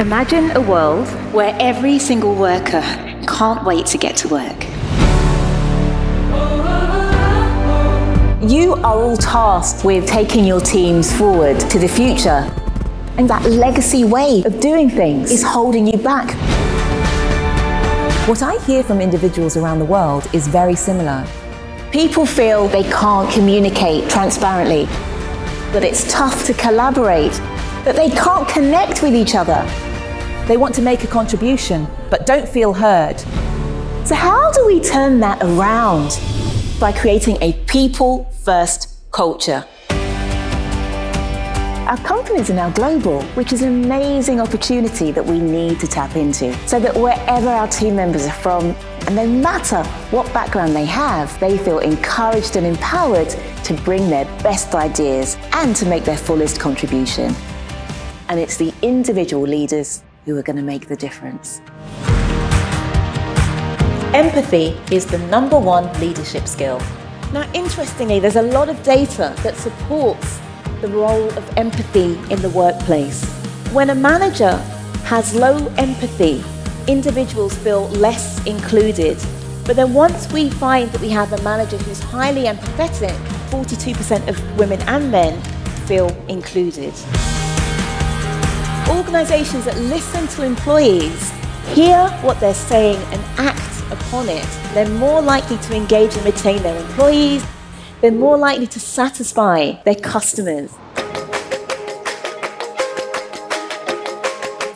Imagine a world where every single worker can't wait to get to work. You are all tasked with taking your teams forward to the future. And that legacy way of doing things is holding you back. What I hear from individuals around the world is very similar. People feel they can't communicate transparently, that it's tough to collaborate, that they can't connect with each other. They want to make a contribution, but don't feel heard. So how do we turn that around? By creating a people-first culture. Our companies are now global, which is an amazing opportunity that we need to tap into, so that wherever our team members are from, and no matter what background they have, they feel encouraged and empowered to bring their best ideas and to make their fullest contribution. And it's the individual leaders who are going to make the difference. Empathy is the #1 leadership skill. Now, interestingly, there's a lot of data that supports the role of empathy in the workplace. When a manager has low empathy, individuals feel less included. But then once we find that we have a manager who's highly empathetic, 42% of women and men feel included. Organizations that listen to employees, hear what they're saying and act upon it, they're more likely to engage and retain their employees. They're more likely to satisfy their customers.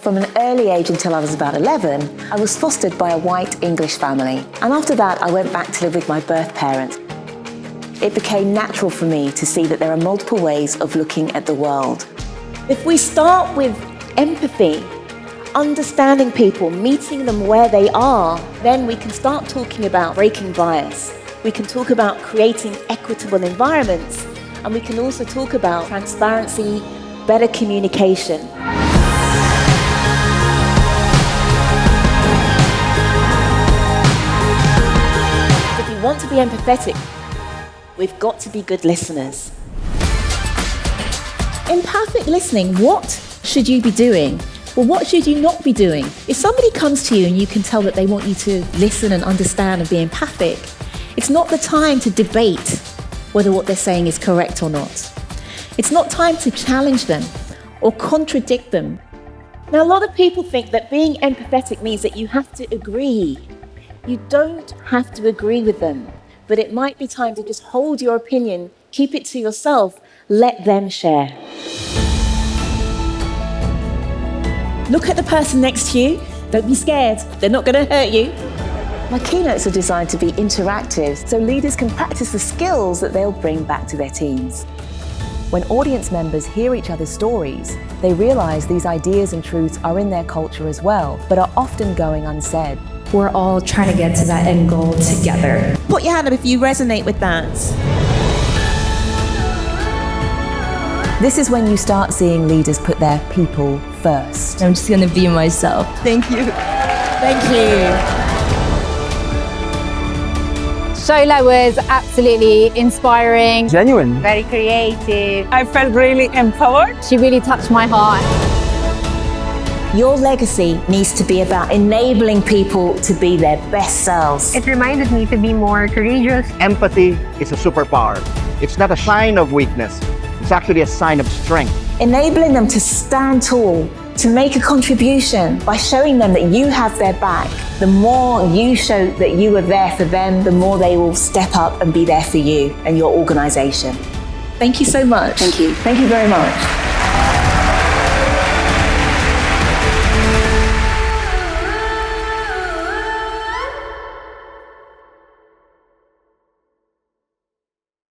From an early age until I was about 11, I was fostered by a white English family. And after that, I went back to live with my birth parents. It became natural for me to see that there are multiple ways of looking at the world. If we start with empathy, understanding people, meeting them where they are, then we can start talking about breaking bias. We can talk about creating equitable environments, and we can also talk about transparency, better communication. If we want to be empathetic, we've got to be good listeners. Empathic listening, what should you be doing? Well, what should you not be doing? If somebody comes to you and you can tell that they want you to listen and understand and be empathic, it's not the time to debate whether what they're saying is correct or not. It's not time to challenge them or contradict them. Now, a lot of people think that being empathetic means that you have to agree. You don't have to agree with them, but it might be time to just hold your opinion, keep it to yourself, let them share. Look at the person next to you. Don't be scared. They're not going to hurt you. My keynotes are designed to be interactive, so leaders can practice the skills that they'll bring back to their teams. When audience members hear each other's stories, they realize these ideas and truths are in their culture as well, but are often going unsaid. We're all trying to get to that end goal together. Put your hand up if you resonate with that. This is when you start seeing leaders put their people first. I'm just going to be myself. Thank you. Thank you. Shola was absolutely inspiring. Genuine. Very creative. I felt really empowered. She really touched my heart. Your legacy needs to be about enabling people to be their best selves. It reminded me to be more courageous. Empathy is a superpower. It's not a sign of weakness. It's actually a sign of strength. Enabling them to stand tall, to make a contribution by showing them that you have their back. The more you show that you are there for them, the more they will step up and be there for you and your organization. Thank you so much. Thank you. Thank you very much.